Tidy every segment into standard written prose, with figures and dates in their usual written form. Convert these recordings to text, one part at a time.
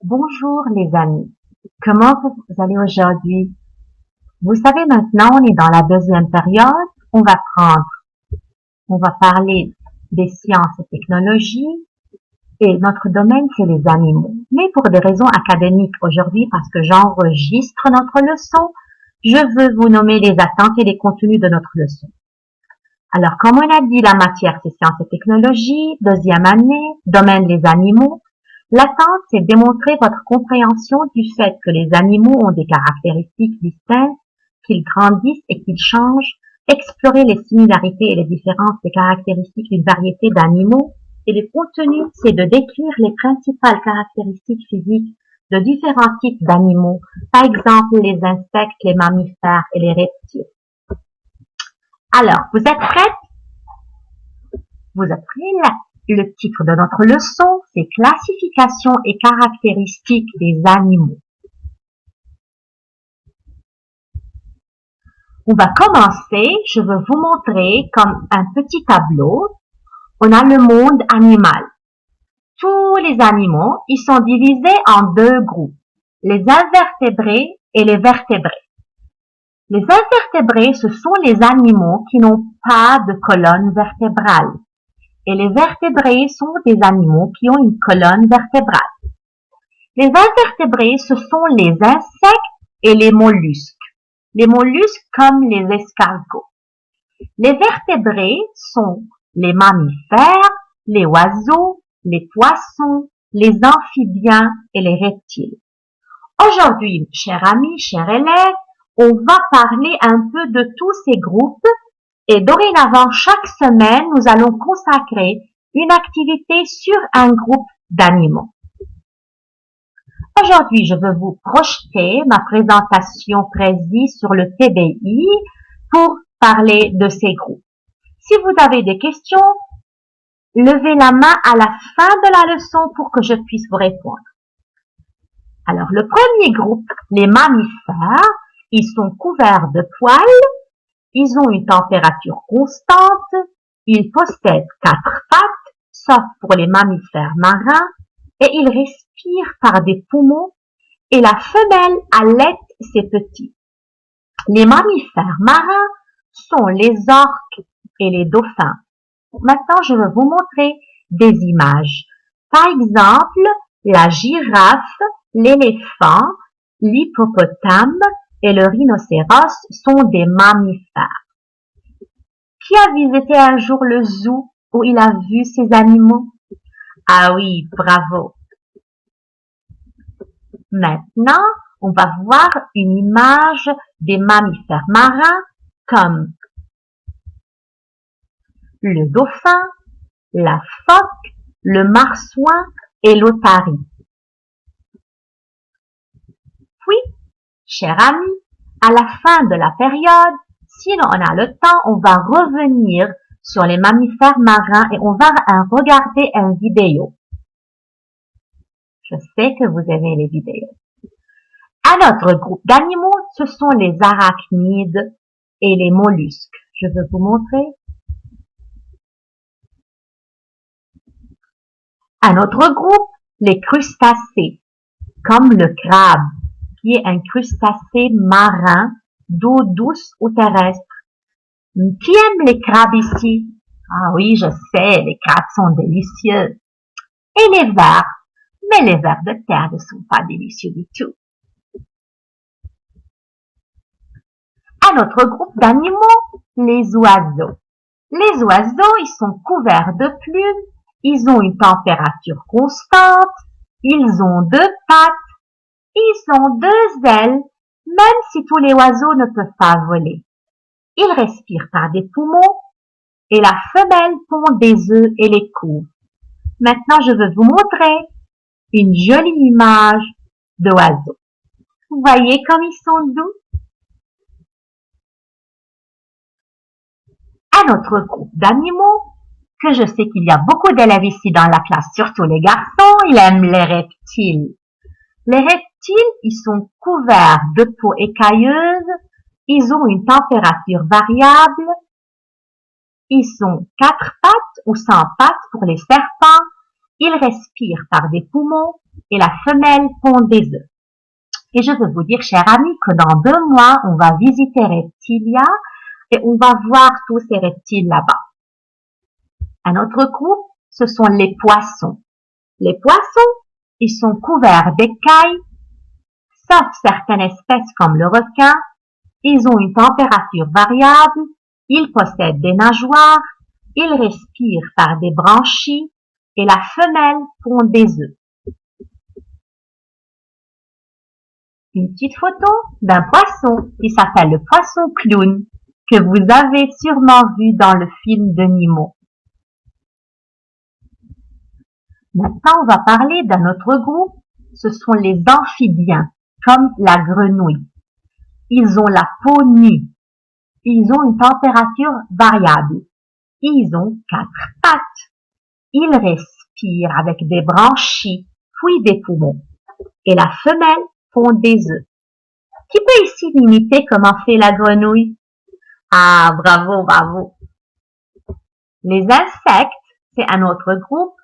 Bonjour les amis, comment vous allez aujourd'hui? Vous savez maintenant, on est dans la deuxième période, on va parler des sciences et technologies et notre domaine c'est les animaux. Mais pour des raisons académiques aujourd'hui, parce que j'enregistre notre leçon, je veux vous nommer les attentes et les contenus de notre leçon. Alors comme on a dit, la matière c'est sciences et technologies, deuxième année, domaine les animaux. L'attente, c'est démontrer votre compréhension du fait que les animaux ont des caractéristiques distinctes, qu'ils grandissent et qu'ils changent, explorer les similarités et les différences des caractéristiques d'une variété d'animaux. Et le contenu, c'est de décrire les principales caractéristiques physiques de différents types d'animaux, par exemple les insectes, les mammifères et les reptiles. Alors, vous êtes prêts? Vous êtes prêts? Le titre de notre leçon, c'est classification et caractéristiques des animaux. On va commencer, je veux vous montrer comme un petit tableau. On a le monde animal. Tous les animaux, ils sont divisés en deux groupes, les invertébrés et les vertébrés. Les invertébrés, ce sont les animaux qui n'ont pas de colonne vertébrale. Et les vertébrés sont des animaux qui ont une colonne vertébrale. Les invertébrés, ce sont les insectes et les mollusques. Les mollusques comme les escargots. Les vertébrés sont les mammifères, les oiseaux, les poissons, les amphibiens et les reptiles. Aujourd'hui, chers amis, chers élèves, on va parler un peu de tous ces groupes. Et dorénavant, chaque semaine, nous allons consacrer une activité sur un groupe d'animaux. Aujourd'hui, je veux vous projeter ma présentation précise sur le TBI pour parler de ces groupes. Si vous avez des questions, levez la main à la fin de la leçon pour que je puisse vous répondre. Alors, le premier groupe, les mammifères, ils sont couverts de poils. Ils ont une température constante, ils possèdent 4 pattes, sauf pour les mammifères marins, et ils respirent par des poumons, et la femelle allaite ses petits. Les mammifères marins sont les orques et les dauphins. Maintenant, je vais vous montrer des images. Par exemple, la girafe, l'éléphant, l'hippopotame, et le rhinocéros sont des mammifères. Qui a visité un jour le zoo où il a vu ces animaux? Ah oui, bravo. Maintenant, on va voir une image des mammifères marins comme le dauphin, la phoque, le marsouin et l'otarie. Puis, chers amis, à la fin de la période, si on a le temps, on va revenir sur les mammifères marins et on va regarder une vidéo. Je sais que vous aimez les vidéos. Un autre groupe d'animaux, ce sont les arachnides et les mollusques. Je veux vous montrer. Un autre groupe, les crustacés, comme le crabe, qui est un crustacé marin d'eau douce ou terrestre. Qui aime les crabes ici? Ah oui, je sais, les crabes sont délicieux. Et les vers? Mais les vers de terre ne sont pas délicieux du tout. Un autre groupe d'animaux, les oiseaux. Les oiseaux, ils sont couverts de plumes, ils ont une température constante, ils ont 2 pattes, ils ont 2 ailes, même si tous les oiseaux ne peuvent pas voler. Ils respirent par des poumons et la femelle pond des œufs et les couve. Maintenant, je veux vous montrer une jolie image d'oiseaux. Vous voyez comme ils sont doux? Un autre groupe d'animaux que je sais qu'il y a beaucoup d'élèves ici dans la classe, surtout les garçons, ils aiment les reptiles. Les reptiles, ils sont couverts de peau écailleuse, ils ont une température variable, ils ont 4 pattes ou 100 pattes pour les serpents, ils respirent par des poumons et la femelle pond des œufs. Et je veux vous dire, chers amis, que dans 2 mois, on va visiter Reptilia et on va voir tous ces reptiles là-bas. Un autre groupe, ce sont les poissons. Les poissons, ils sont couverts d'écailles, sauf certaines espèces comme le requin. Ils ont une température variable, ils possèdent des nageoires, ils respirent par des branchies et la femelle pond des œufs. Une petite photo d'un poisson qui s'appelle le poisson clown, que vous avez sûrement vu dans le film de Nemo. Maintenant, on va parler d'un autre groupe, ce sont les amphibiens, comme la grenouille. Ils ont la peau nue, ils ont une température variable, ils ont 4 pattes, ils respirent avec des branchies, puis des poumons, et la femelle pond des œufs. Qui peut ici m'imiter comment fait la grenouille? Ah, bravo, bravo. Les insectes, c'est un autre groupe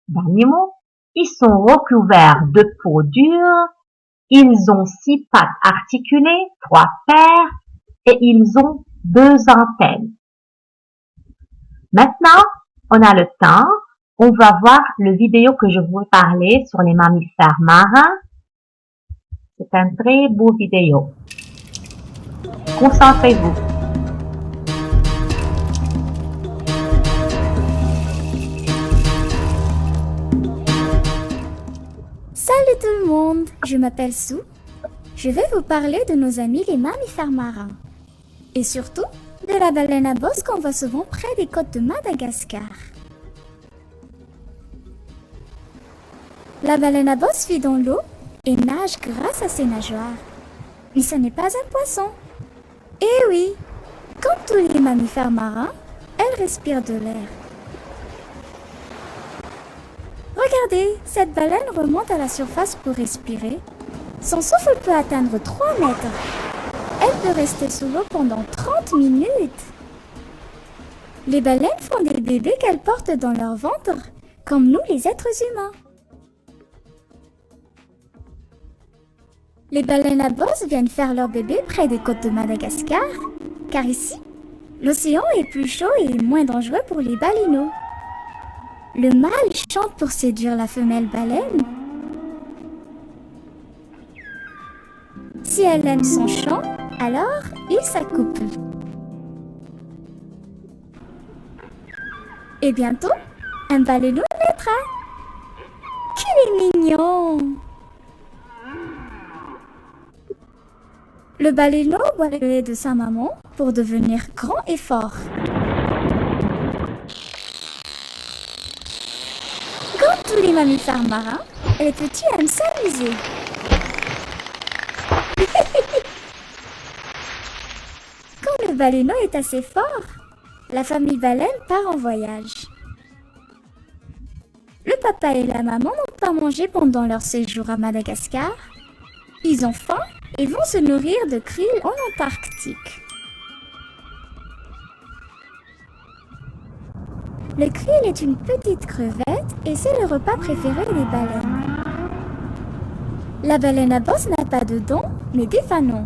d'animaux. Ils sont recouverts de peau dure, ils ont 6 pattes articulées, 3 paires, et ils ont 2 antennes. Maintenant, on a le temps, on va voir le vidéo que je vous parlais sur les mammifères marins. C'est un très beau vidéo. Concentrez-vous. Salut tout le monde, je m'appelle Sue. Je vais vous parler de nos amis les mammifères marins. Et surtout, de la baleine à bosse qu'on voit souvent près des côtes de Madagascar. La baleine à bosse vit dans l'eau et nage grâce à ses nageoires. Mais ce n'est pas un poisson. Eh oui, comme tous les mammifères marins, elle respire de l'air. Regardez, cette baleine remonte à la surface pour respirer. Son souffle peut atteindre 3 mètres. Elle peut rester sous l'eau pendant 30 minutes. Les baleines font des bébés qu'elles portent dans leur ventre, comme nous les êtres humains. Les baleines à bosse viennent faire leurs bébés près des côtes de Madagascar, car ici, l'océan est plus chaud et moins dangereux pour les baleineaux. Le mâle chante pour séduire la femelle baleine. Si elle aime son chant, alors il s'accouple. Et bientôt, un baleineau naîtra. Qu'il est mignon! Le baleineau boit le lait de sa maman pour devenir grand et fort. Comme tous les mammifères marins, les petits aiment s'amuser. Quand le baleineau est assez fort, la famille baleine part en voyage. Le papa et la maman n'ont pas mangé pendant leur séjour à Madagascar. Ils ont faim et vont se nourrir de krill en Antarctique. Le krill est une petite crevette et c'est le repas préféré des baleines. La baleine à bosse n'a pas de dents, mais des fanons.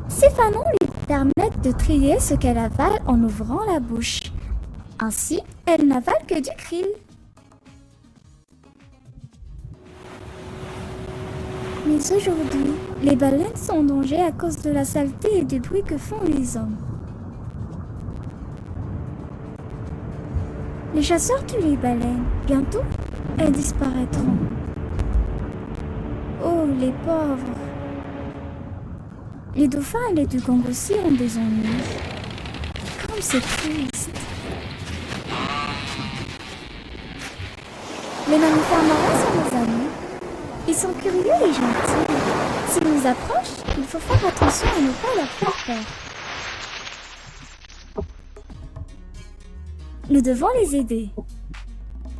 Ces fanons lui permettent de trier ce qu'elle avale en ouvrant la bouche. Ainsi, elle n'avale que du krill. Mais aujourd'hui, les baleines sont en danger à cause de la saleté et du bruit que font les hommes. Les chasseurs tuent les baleines. Bientôt, elles disparaîtront. Oh, les pauvres! Les dauphins et les dugongs aussi ont des ennuis. Comme c'est triste! Les mammifères marins sont nos amis. Ils sont curieux et gentils. S'ils nous approchent, il faut faire attention à ne pas leur faire peur. Nous devons les aider.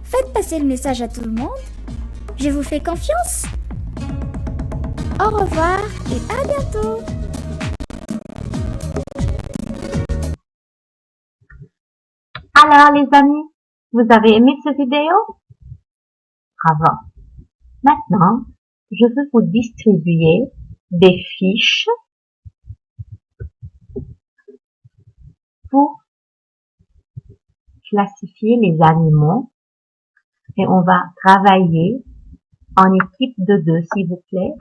Faites passer le message à tout le monde. Je vous fais confiance. Au revoir et à bientôt. Alors les amis, vous avez aimé cette vidéo? Bravo. Maintenant, je veux vous distribuer des fiches pour classifier les animaux et on va travailler en équipe de 2, s'il vous plaît.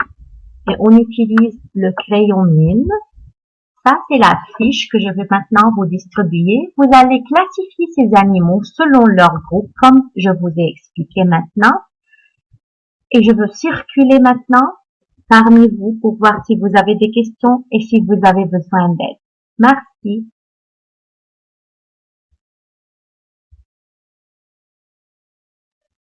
Et on utilise le crayon mine. Ça, c'est la fiche que je vais maintenant vous distribuer. Vous allez classifier ces animaux selon leur groupe, comme je vous ai expliqué maintenant. Et je veux circuler maintenant parmi vous pour voir si vous avez des questions et si vous avez besoin d'aide. Merci.